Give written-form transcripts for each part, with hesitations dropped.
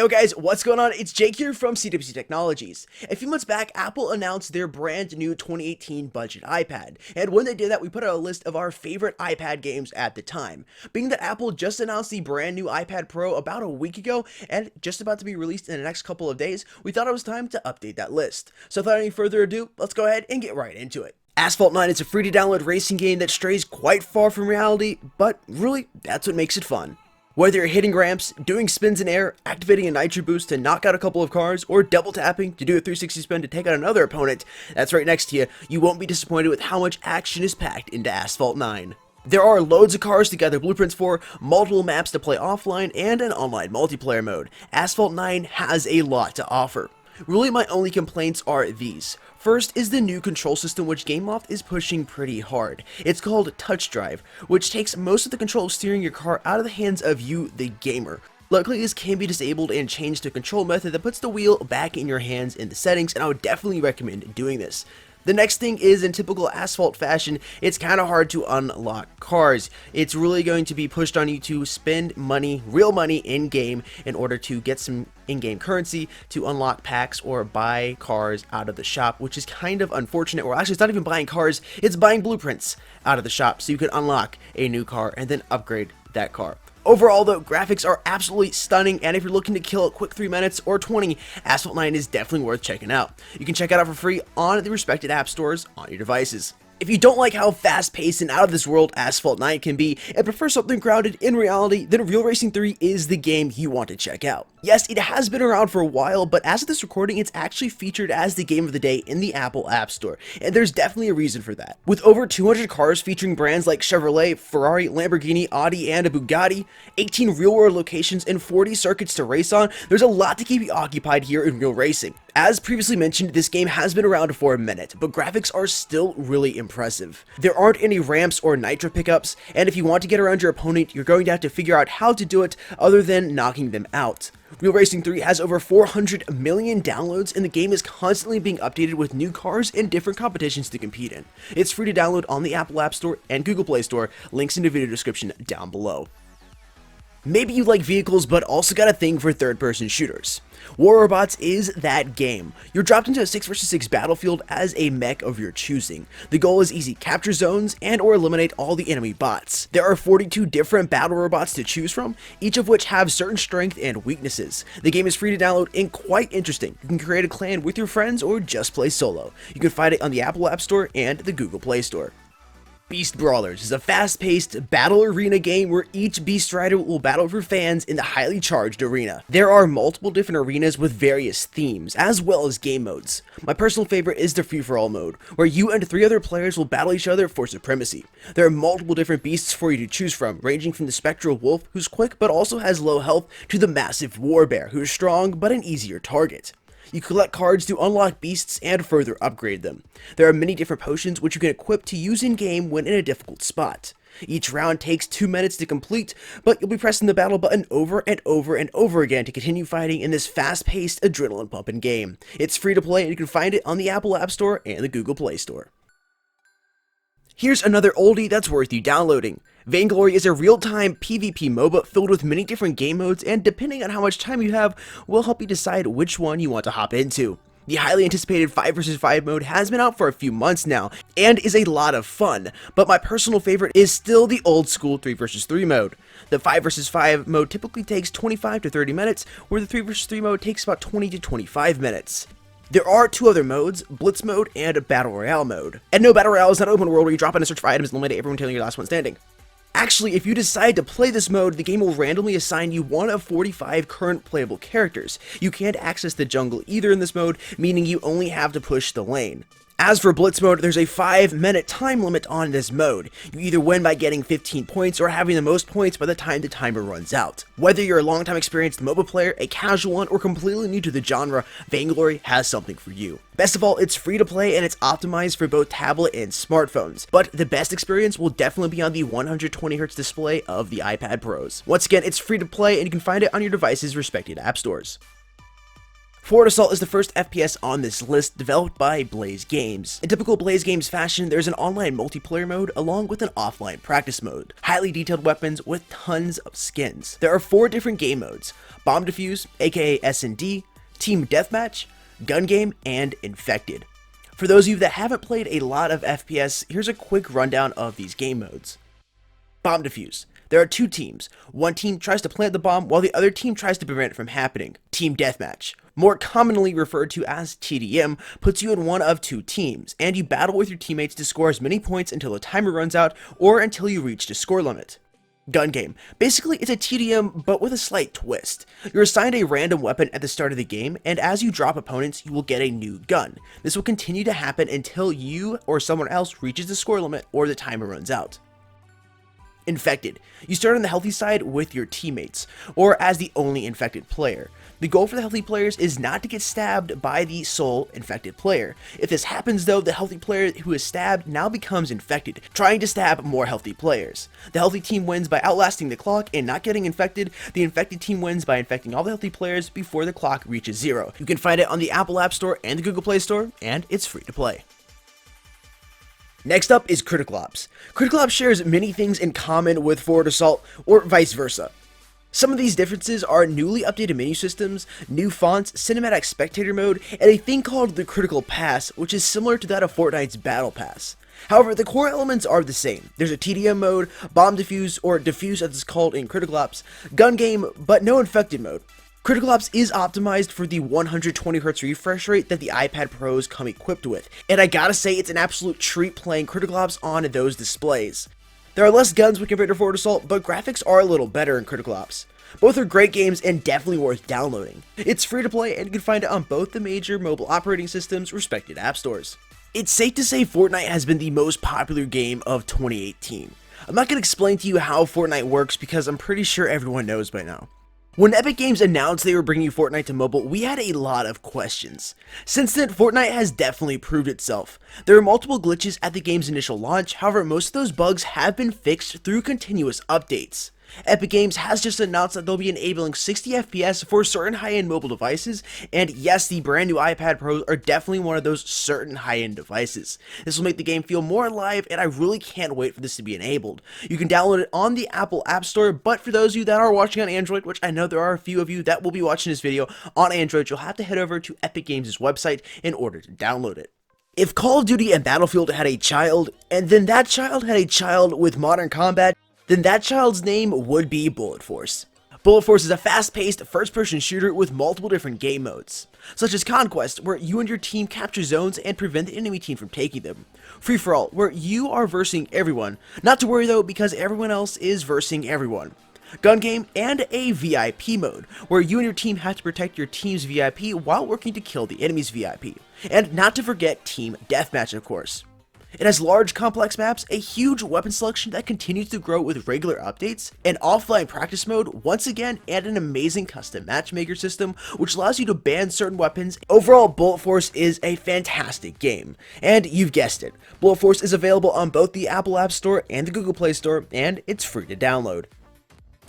Yo guys, what's going on? It's Jake here from CWC Technologies. A few months back, Apple announced their brand new 2018 budget iPad, and when they did that, we put out a list of our favorite iPad games at the time. Being that Apple just announced the brand new iPad Pro about a week ago, and just about to be released in the next couple of days, we thought it was time to update that list. So without any further ado, let's go ahead and get right into it. Asphalt 9 is a free-to-download racing game that strays quite far from reality, but really, that's what makes it fun. Whether you're hitting ramps, doing spins in air, activating a nitro boost to knock out a couple of cars, or double tapping to do a 360 spin to take out another opponent that's right next to you, you won't be disappointed with how much action is packed into Asphalt 9. There are loads of cars to gather blueprints for, multiple maps to play offline, and an online multiplayer mode. Asphalt 9 has a lot to offer. Really, my only complaints are these. First is the new control system, which GameLoft is pushing pretty hard. It's called Touch Drive, which takes most of the control of steering your car out of the hands of you, the gamer. Luckily, this can be disabled and changed to a control method that puts the wheel back in your hands in the settings, and I would definitely recommend doing this. The next thing is, in typical Asphalt fashion, it's kind of hard to unlock cars. It's really going to be pushed on you to spend money, real money in-game, in order to get some in-game currency to unlock packs or buy cars out of the shop, which is kind of unfortunate. Or actually, it's not even buying cars, it's buying blueprints out of the shop so you can unlock a new car and then upgrade that car. Overall though, graphics are absolutely stunning, and if you're looking to kill a quick 3 minutes or 20, Asphalt 9 is definitely worth checking out. You can check it out for free on the respected app stores on your devices. If you don't like how fast-paced and out-of-this-world Asphalt 9 can be, and prefer something grounded in reality, then Real Racing 3 is the game you want to check out. Yes, it has been around for a while, but as of this recording, it's actually featured as the game of the day in the Apple App Store, and there's definitely a reason for that. With over 200 cars featuring brands like Chevrolet, Ferrari, Lamborghini, Audi, and a Bugatti, 18 real-world locations, and 40 circuits to race on, there's a lot to keep you occupied here in Real Racing. As previously mentioned, this game has been around for a minute, but graphics are still really impressive. There aren't any ramps or nitro pickups, and if you want to get around your opponent, you're going to have to figure out how to do it other than knocking them out. Real Racing 3 has over 400 million downloads, and the game is constantly being updated with new cars and different competitions to compete in. It's free to download on the Apple App Store and Google Play Store, links in the video description down below. Maybe you like vehicles but also got a thing for third-person shooters. War Robots is that game. You're dropped into a 6 vs 6 battlefield as a mech of your choosing. The goal is easy: capture zones and or eliminate all the enemy bots. There are 42 different battle robots to choose from, each of which have certain strength and weaknesses. The game is free to download and quite interesting. You can create a clan with your friends or just play solo. You can find it on the Apple App Store and the Google Play Store. Beast Brawlers is a fast-paced battle arena game where each Beast Rider will battle for fans in the highly charged arena. There are multiple different arenas with various themes, as well as game modes. My personal favorite is the free-for-all mode, where you and 3 other players will battle each other for supremacy. There are multiple different beasts for you to choose from, ranging from the spectral wolf, who's quick but also has low health, to the massive war bear, who's strong but an easier target. You collect cards to unlock beasts and further upgrade them. There are many different potions which you can equip to use in-game when in a difficult spot. Each round takes 2 minutes to complete, but you'll be pressing the battle button over and over and over again to continue fighting in this fast-paced, adrenaline-pumping game. It's free to play, and you can find it on the Apple App Store and the Google Play Store. Here's another oldie that's worth you downloading. Vainglory is a real-time PvP MOBA filled with many different game modes, and depending on how much time you have, will help you decide which one you want to hop into. The highly anticipated 5 vs 5 mode has been out for a few months now, and is a lot of fun, but my personal favorite is still the old school 3 vs 3 mode. The 5 vs 5 mode typically takes 25 to 30 minutes, where the 3 vs 3 mode takes about 20 to 25 minutes. There are 2 other modes, Blitz mode and Battle Royale mode. And no, Battle Royale is not open world where you drop in and search for items and eliminate everyone until you're the last one standing. Actually, if you decide to play this mode, the game will randomly assign you one of 45 current playable characters. You can't access the jungle either in this mode, meaning you only have to push the lane. As for Blitz mode, there's a 5-minute time limit on this mode. You either win by getting 15 points or having the most points by the time the timer runs out. Whether you're a long-time experienced MOBA player, a casual one, or completely new to the genre, Vainglory has something for you. Best of all, it's free to play and it's optimized for both tablet and smartphones, but the best experience will definitely be on the 120Hz display of the iPad Pros. Once again, it's free to play and you can find it on your device's respective app stores. Forward Assault is the first FPS on this list, developed by Blaze Games. In typical Blaze Games fashion, there's an online multiplayer mode along with an offline practice mode. Highly detailed weapons with tons of skins. There are 4 different game modes: Bomb Defuse, aka S&D, Team Deathmatch, Gun Game, and Infected. For those of you that haven't played a lot of FPS, here's a quick rundown of these game modes. Bomb Defuse. There are 2 teams. One team tries to plant the bomb while the other team tries to prevent it from happening. Team Deathmatch, more commonly referred to as TDM, puts you in one of 2 teams, and you battle with your teammates to score as many points until the timer runs out or until you reach the score limit. Gun Game. Basically, it's a TDM, but with a slight twist. You're assigned a random weapon at the start of the game, and as you drop opponents, you will get a new gun. This will continue to happen until you or someone else reaches the score limit or the timer runs out. Infected. You start on the healthy side with your teammates, or as the only infected player. The goal for the healthy players is not to get stabbed by the sole infected player. If this happens though, the healthy player who is stabbed now becomes infected, trying to stab more healthy players. The healthy team wins by outlasting the clock and not getting infected. The infected team wins by infecting all the healthy players before the clock reaches 0. You can find it on the Apple App Store and the Google Play Store, and it's free to play. Next up is Critical Ops. Critical Ops shares many things in common with Forward Assault, or vice versa. Some of these differences are newly updated menu systems, new fonts, cinematic spectator mode, and a thing called the Critical Pass, which is similar to that of Fortnite's Battle Pass. However, the core elements are the same. There's a TDM mode, Bomb Defuse, or Defuse as it's called in Critical Ops, Gun Game, but no Infected mode. Critical Ops is optimized for the 120Hz refresh rate that the iPad Pros come equipped with, and I gotta say it's an absolute treat playing Critical Ops on those displays. There are less guns when compared to Forward Assault, but graphics are a little better in Critical Ops. Both are great games and definitely worth downloading. It's free to play and you can find it on both the major mobile operating systems' respected app stores. It's safe to say Fortnite has been the most popular game of 2018. I'm not gonna explain to you how Fortnite works because I'm pretty sure everyone knows by now. When Epic Games announced they were bringing Fortnite to mobile, we had a lot of questions. Since then, Fortnite has definitely proved itself. There were multiple glitches at the game's initial launch, however, most of those bugs have been fixed through continuous updates. Epic Games has just announced that they'll be enabling 60 FPS for certain high-end mobile devices, and yes, the brand new iPad Pros are definitely one of those certain high-end devices. This will make the game feel more alive, and I really can't wait for this to be enabled. You can download it on the Apple App Store, but for those of you that are watching on Android, which I know there are a few of you that will be watching this video on Android, you'll have to head over to Epic Games' website in order to download it. If Call of Duty and Battlefield had a child, and then that child had a child with modern combat, then that child's name would be Bullet Force. Bullet Force is a fast-paced, first-person shooter with multiple different game modes, such as Conquest, where you and your team capture zones and prevent the enemy team from taking them. Free-for-all, where you are versing everyone, not to worry though because everyone else is versing everyone. Gun Game, and a VIP mode, where you and your team have to protect your team's VIP while working to kill the enemy's VIP. And not to forget Team Deathmatch, of course. It has large, complex maps, a huge weapon selection that continues to grow with regular updates, an offline practice mode once again, and an amazing custom matchmaker system which allows you to ban certain weapons. Overall, Bullet Force is a fantastic game. And you've guessed it, Bullet Force is available on both the Apple App Store and the Google Play Store, and it's free to download.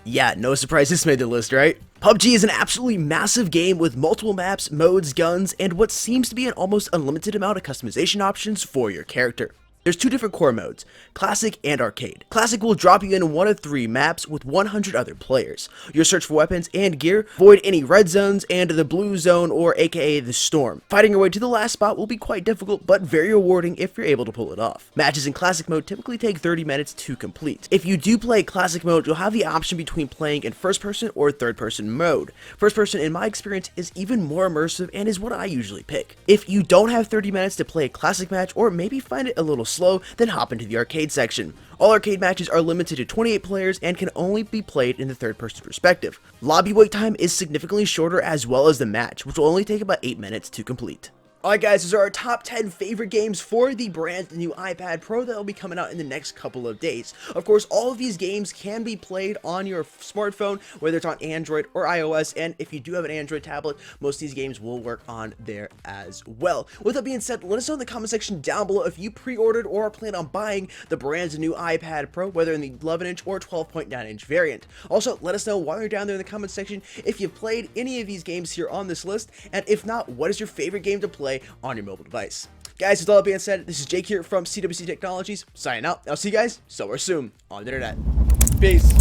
Yeah, no surprise this made the list, right? PUBG is an absolutely massive game with multiple maps, modes, guns, and what seems to be an almost unlimited amount of customization options for your character. There's 2 different core modes, Classic and Arcade. Classic will drop you in one of 3 maps with 100 other players. You'll search for weapons and gear, avoid any red zones and the blue zone, or aka the storm. Fighting your way to the last spot will be quite difficult, but very rewarding if you're able to pull it off. Matches in Classic mode typically take 30 minutes to complete. If you do play Classic mode, you'll have the option between playing in first person or third person mode. First person, in my experience, is even more immersive and is what I usually pick. If you don't have 30 minutes to play a Classic match, or maybe find it a little slow, then hop into the arcade section. All arcade matches are limited to 28 players and can only be played in the third person perspective. Lobby wait time is significantly shorter as well as the match, which will only take about 8 minutes to complete. Alright guys, those are our top 10 favorite games for the brand new iPad Pro that will be coming out in the next couple of days. Of course, all of these games can be played on your smartphone, whether it's on Android or iOS, and if you do have an Android tablet, most of these games will work on there as well. With that being said, let us know in the comment section down below if you pre-ordered or plan on buying the brand new iPad Pro, whether in the 11-inch or 12.9-inch variant. Also, let us know while you're down there in the comment section if you've played any of these games here on this list, and if not, what is your favorite game to play on your mobile device. Guys, with all that being said, this is Jake here from CWC Technologies, signing out. I'll see you guys somewhere soon on the internet. Peace.